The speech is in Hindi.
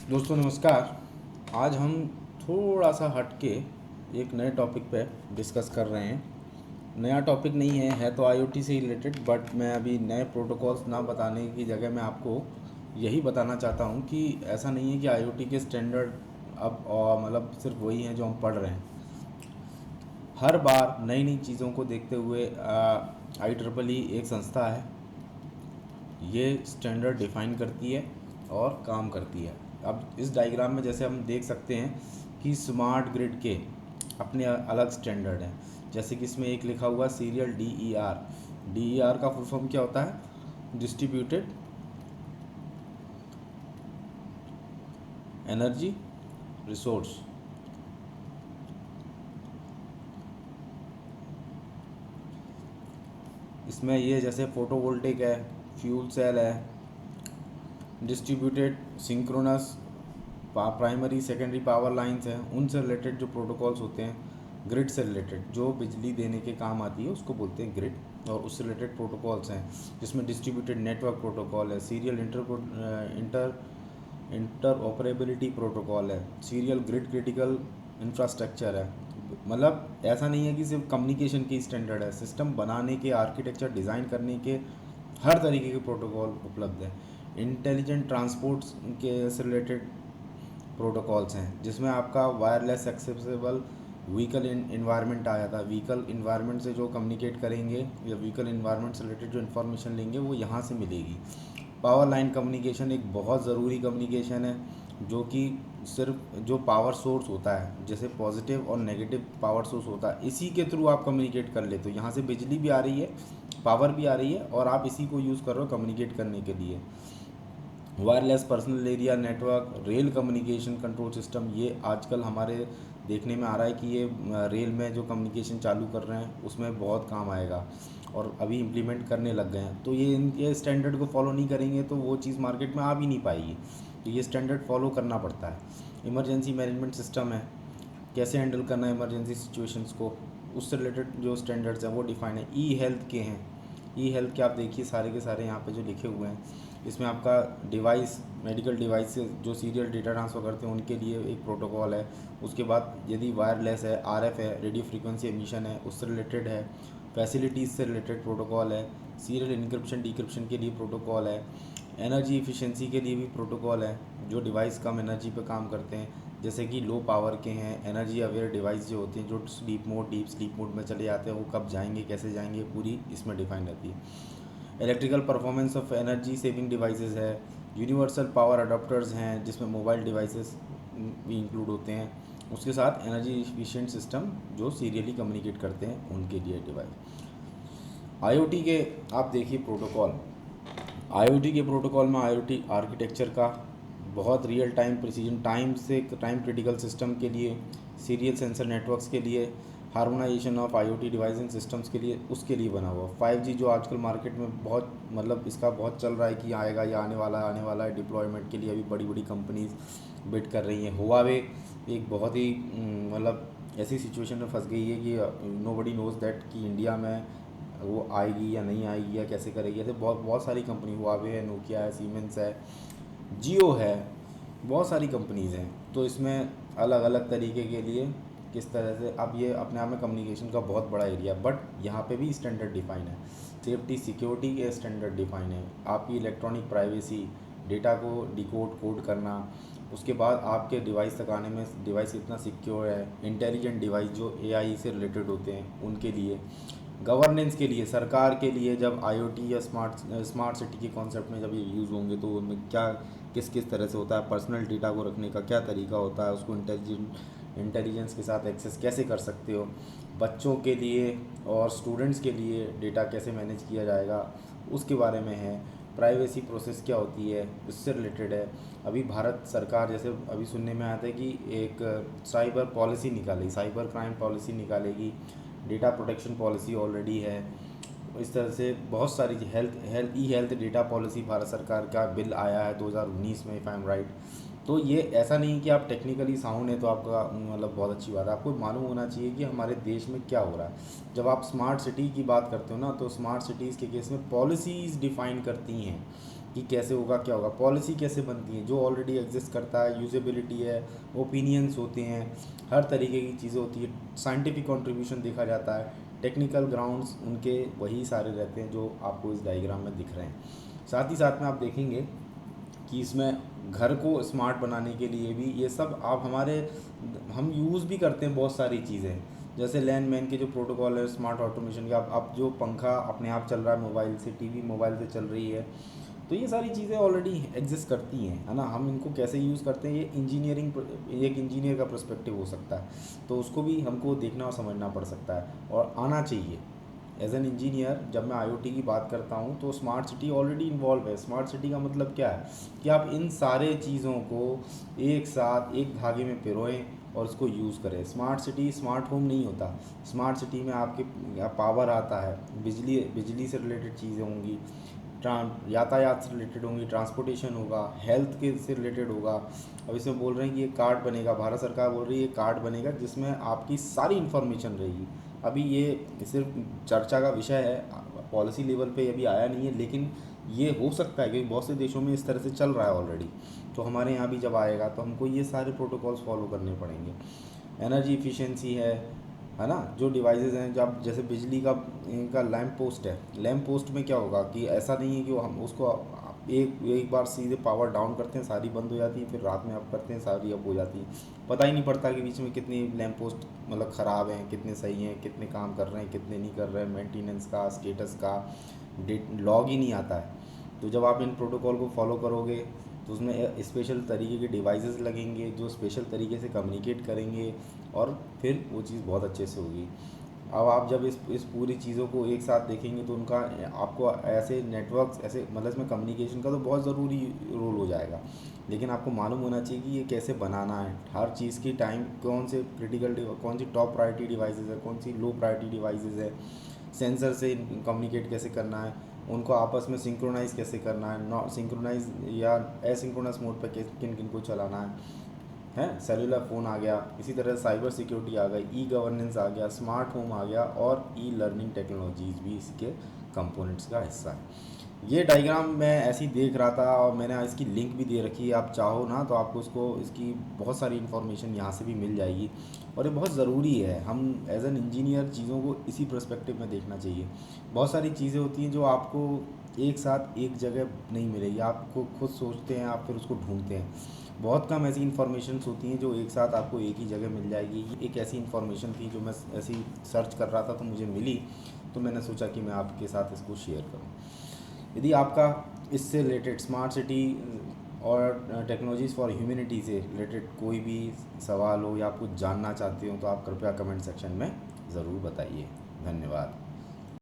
दोस्तों नमस्कार। आज हम थोड़ा सा हट के एक नए टॉपिक पे डिस्कस कर रहे हैं। नया टॉपिक नहीं है तो आईओटी से रिलेटेड, बट मैं अभी नए प्रोटोकॉल्स ना बताने की जगह मैं आपको यही बताना चाहता हूँ कि ऐसा नहीं है कि आईओटी के स्टैंडर्ड अब और मतलब सिर्फ वही हैं जो हम पढ़ रहे हैं। हर बार नई नई चीज़ों को देखते हुए आई ट्रिपल ई एक संस्था है, ये स्टैंडर्ड डिफाइन करती है और काम करती है। अब इस डायग्राम में जैसे हम देख सकते हैं कि स्मार्ट ग्रिड के अपने अलग स्टैंडर्ड हैं। जैसे कि इसमें एक लिखा हुआ सीरियल डी ई आर का फुल फॉर्म क्या होता है? Distributed energy resource. इसमें ये जैसे फोटोवोल्टिक है, फ्यूल सेल है, distributed synchronous primary secondary power lines हैं, उनसे रिलेटेड जो प्रोटोकॉल्स होते हैं। ग्रिड से रिलेटेड जो बिजली देने के काम आती है उसको बोलते हैं ग्रिड, और उससे रिलेटेड प्रोटोकॉल्स हैं जिसमें डिस्ट्रीब्यूटेड नेटवर्क प्रोटोकॉल है, serial inter inter operability protocol है, सीरियल ग्रिड क्रिटिकल इंफ्रास्ट्रक्चर है। मतलब ऐसा नहीं है कि सिर्फ कम्युनिकेशन की स्टैंडर्ड है, सिस्टम बनाने के, आर्किटेक्चर डिज़ाइन करने के हर तरीके के प्रोटोकॉल उपलब्ध है। इंटेलिजेंट ट्रांसपोर्ट्स के से रिलेटेड प्रोटोकॉल्स हैं जिसमें आपका वायरलेस एक्सेसिबल व्हीकल इन्वायरमेंट आ जाता है। व्हीकल इन्वायरमेंट से जो कम्युनिकेट करेंगे या व्हीकल इन्वायरमेंट से रिलेटेड जो इन्फॉर्मेशन लेंगे वो यहाँ से मिलेगी। पावर लाइन कम्युनिकेशन एक बहुत ज़रूरी कम्युनिकेशन है, जो कि सिर्फ जो पावर सोर्स होता है, जैसे पॉजिटिव और नेगेटिव पावर सोर्स होता है, इसी के थ्रू आप कम्युनिकेट कर लेते हो। यहाँ से बिजली भी आ रही है, पावर भी आ रही है, और आप इसी को यूज़ कर रहे हो कम्युनिकेट करने के लिए। Wireless personal area network, rail communication control system, ये आजकल हमारे देखने में आ रहा है कि ये रेल में जो कम्युनिकेशन चालू कर रहे हैं उसमें बहुत काम आएगा और अभी इम्प्लीमेंट करने लग गए हैं। तो ये इनके स्टैंडर्ड को फॉलो नहीं करेंगे तो वो चीज़ मार्केट में आ भी नहीं पाएगी, तो ये स्टैंडर्ड फॉलो करना पड़ता है। इमरजेंसी मैनेजमेंट सिस्टम है, कैसे हैंडल करना है इमरजेंसी सिचुएशंस को, उससे रिलेटेड जो स्टैंडर्ड्स हैं वो डिफाइन है। ई हेल्थ के हैं, ई हेल्थ के आप देखिए सारे के सारे यहाँ पे जो लिखे हुए हैं, इसमें आपका डिवाइस, मेडिकल डिवाइस जो सीरियल डेटा ट्रांसफ़र करते हैं उनके लिए एक प्रोटोकॉल है। उसके बाद यदि वायरलेस है, आरएफ है, रेडियो फ्रीक्वेंसी एमिशन है, उससे रिलेटेड है। फैसिलिटीज़ से रिलेटेड प्रोटोकॉल है। सीरियल इनक्रिप्शन डिक्रिप्शन के लिए प्रोटोकॉल है। एनर्जी इफ़िशिएंसी के लिए भी प्रोटोकॉल है, जो डिवाइस कम एनर्जी पे काम करते हैं, जैसे कि लो पावर के हैं। एनर्जी अवेयर डिवाइस जो होते हैं, जो डीप स्लीप मोड में चले जाते हैं, वो कब जाएंगे, कैसे जाएंगे, पूरी इसमें डिफाइन रहती है। Electrical performance of energy saving devices है। यूनिवर्सल पावर अडॉप्टर्स हैं जिसमें मोबाइल डिवाइसेस भी इंक्लूड होते हैं। उसके साथ एनर्जी एफिशिएंट सिस्टम जो सीरियली कम्युनिकेट करते हैं उनके लिए डिवाइस। आईओटी के आप देखिए प्रोटोकॉल, आईओटी के प्रोटोकॉल में आईओटी आर्किटेक्चर का बहुत real time precision, time critical system के लिए, सीरियल सेंसर नेटवर्क्स के लिए, harmonisation of IoT devising systems के लिए, उसके लिए बना हुआ। 5G जो आजकल मार्केट में बहुत मतलब इसका बहुत चल रहा है कि आएगा या आने वाला है, डिप्लॉयमेंट के लिए अभी बड़ी बड़ी कंपनीज बिड कर रही हैं। हुआवे एक बहुत ही मतलब ऐसी सिचुएशन में फंस गई है कि नो बडी नोज़ दैट कि इंडिया में वो आएगी या नहीं आएगी या कैसे करेगी। ऐसे बहुत बहुत सारी कंपनी, हुआवे है, नोकिया है, सीमेंस है, जियो है, बहुत सारी कंपनीज़ हैं। तो इसमें अलग अलग तरीके के लिए किस तरह से, अब ये अपने आप में कम्युनिकेशन का बहुत बड़ा एरिया, बट यहाँ पे भी स्टैंडर्ड डिफाइन है। सेफ्टी सिक्योरिटी के स्टैंडर्ड डिफाइन है, आपकी इलेक्ट्रॉनिक प्राइवेसी, डेटा को डिकोड कोड करना, उसके बाद आपके डिवाइस तक आने में डिवाइस कितना सिक्योर है। इंटेलिजेंट डिवाइस जो एआई से रिलेटेड होते हैं उनके लिए, गवर्नेंस के लिए, सरकार के लिए, जब आईओटी या स्मार्ट सिटी के कॉन्सेप्ट में जब ये यूज़ होंगे तो उनमें क्या किस किस तरह से होता है, पर्सनल डेटा को रखने का क्या तरीका होता है, उसको इंटेलिजेंस के साथ एक्सेस कैसे कर सकते हो, बच्चों के लिए और स्टूडेंट्स के लिए डेटा कैसे मैनेज किया जाएगा उसके बारे में है। प्राइवेसी प्रोसेस क्या होती है उससे रिलेटेड है। अभी भारत सरकार, जैसे अभी सुनने में आता है कि एक साइबर पॉलिसी निकालेगी, साइबर क्राइम पॉलिसी निकालेगी, डेटा प्रोटेक्शन पॉलिसी ऑलरेडी है। इस तरह से बहुत सारी हेल्थ डेटा पॉलिसी भारत सरकार का बिल आया है 2019 में, इफ़ आई एम राइट। तो ये ऐसा नहीं कि आप टेक्निकली साउंड है तो आपका मतलब बहुत अच्छी बात है, आपको मालूम होना चाहिए कि हमारे देश में क्या हो रहा है। जब आप स्मार्ट सिटी की बात करते हो ना, तो स्मार्ट सिटीज़ के केस में पॉलिसीज़ डिफ़ाइन करती हैं कि कैसे होगा, क्या होगा, पॉलिसी कैसे बनती है, जो ऑलरेडी एग्जिस्ट करता है, यूजेबिलिटी है, ओपिनियंस होते हैं, हर तरीके की चीज़ें होती है, साइंटिफिक कंट्रीब्यूशन देखा जाता है, टेक्निकल ग्राउंड्स उनके वही सारे रहते हैं जो आपको इस डायग्राम में दिख रहे हैं। साथ ही साथ में आप देखेंगे कि इसमें घर को स्मार्ट बनाने के लिए भी ये सब आप हमारे हम यूज़ भी करते हैं बहुत सारी चीज़ें, जैसे लैंडमैन के जो प्रोटोकॉल है, स्मार्ट ऑटोमेशन का, अब जो पंखा अपने आप चल रहा है मोबाइल से, टीवी मोबाइल से चल रही है, तो ये सारी चीज़ें ऑलरेडी एग्जिस्ट करती हैं, है ना। हम इनको कैसे यूज़ करते हैं, ये इंजीनियरिंग, एक इंजीनियर का पर्सपेक्टिव हो सकता है, तो उसको भी हमको देखना और समझना पड़ सकता है और आना चाहिए। एज एन इंजीनियर जब मैं आईओटी की बात करता हूँ तो स्मार्ट सिटी ऑलरेडी इन्वॉल्व है। स्मार्ट सिटी का मतलब क्या है कि आप इन सारे चीज़ों को एक साथ एक धागे में पिरोएं और उसको यूज़ करें। स्मार्ट सिटी स्मार्ट होम नहीं होता। स्मार्ट सिटी में आपके पावर आता है, बिजली बिजली से रिलेटेड चीज़ें होंगी, यातायात से रिलेटेड होंगी, ट्रांसपोर्टेशन होगा, हेल्थ के से रिलेटेड होगा। अब इसमें बोल रहे हैं कि ये कार्ड बनेगा, भारत सरकार बोल रही है ये कार्ड बनेगा जिसमें आपकी सारी इन्फॉर्मेशन रहेगी। अभी ये सिर्फ चर्चा का विषय है, पॉलिसी लेवल पे अभी आया नहीं है, लेकिन ये हो सकता है क्योंकि बहुत से देशों में इस तरह से चल रहा है ऑलरेडी। तो हमारे यहाँ भी जब आएगा तो हमको ये सारे प्रोटोकॉल्स फॉलो करने पड़ेंगे। एनर्जी इफ़िशियंसी है ना, जो डिवाइसेस हैं, जब जैसे बिजली का इनका लैंप पोस्ट है, लैंप पोस्ट में क्या होगा कि ऐसा नहीं है कि हम उसको एक एक बार सीधे पावर डाउन करते हैं सारी बंद हो जाती है, फिर रात में अप करते हैं सारी अप हो जाती है, पता ही नहीं पड़ता कि बीच में कितनी लैंप पोस्ट मतलब ख़राब हैं, कितने सही हैं, कितने काम कर रहे हैं, कितने नहीं कर रहे हैं, मेंटेनेंस का, स्टेटस का लॉग ही नहीं आता है। तो जब आप इन प्रोटोकॉल को फॉलो करोगे तो उसमें स्पेशल तरीके के डिवाइसेस लगेंगे जो स्पेशल तरीके से कम्युनिकेट करेंगे और फिर वो चीज़ बहुत अच्छे से होगी। अब आप जब इस पूरी चीज़ों को एक साथ देखेंगे तो उनका आपको ऐसे नेटवर्क्स, ऐसे मतलब इसमें कम्युनिकेशन का तो बहुत ज़रूरी रोल हो जाएगा, लेकिन आपको मालूम होना चाहिए कि ये कैसे बनाना है, हर चीज़ की टाइम, कौन से क्रिटिकल कौन सी टॉप प्रायोरिटी डिवाइसेस है, कौन सी लो प्रायोरिटी डिवाइसेस है, सेंसर से कम्युनिकेट कैसे करना है, उनको आपस में सिंक्रोनाइज कैसे करना है, नॉट सिंक्रोनाइज या एसिंक्रोनस मोड पर किन किन को चलाना है। सेलुलर फ़ोन आ गया, इसी तरह साइबर सिक्योरिटी आ गई, ई गवर्नेंस आ गया, स्मार्ट होम आ गया और ई लर्निंग टेक्नोलॉजीज़ भी इसके कंपोनेंट्स का हिस्सा है। ये डायग्राम मैं ऐसे ही देख रहा था और मैंने इसकी लिंक भी दे रखी है, आप चाहो ना तो आपको इसको इसकी बहुत सारी इन्फॉर्मेशन यहाँ से भी मिल जाएगी और ये बहुत ज़रूरी है। हम एज एन इंजीनियर चीज़ों को इसी पर्सपेक्टिव में देखना चाहिए। बहुत सारी चीज़ें होती हैं जो आपको एक साथ एक जगह नहीं मिलेगी, आपको खुद सोचते हैं, आप फिर उसको ढूंढते हैं। बहुत कम ऐसी इन्फॉर्मेशंस होती हैं जो एक साथ आपको एक ही जगह मिल जाएगी। ये एक ऐसी इन्फॉर्मेशन थी जो मैं ऐसी सर्च कर रहा था तो मुझे मिली, तो मैंने सोचा कि मैं आपके साथ इसको शेयर करूं। यदि आपका इससे रिलेटेड स्मार्ट सिटी और टेक्नोलॉजीज़ फॉर ह्यूमैनिटी से रिलेटेड कोई भी सवाल हो या आप कुछ जानना चाहते हो तो आप कृपया कमेंट सेक्शन में ज़रूर बताइए। धन्यवाद।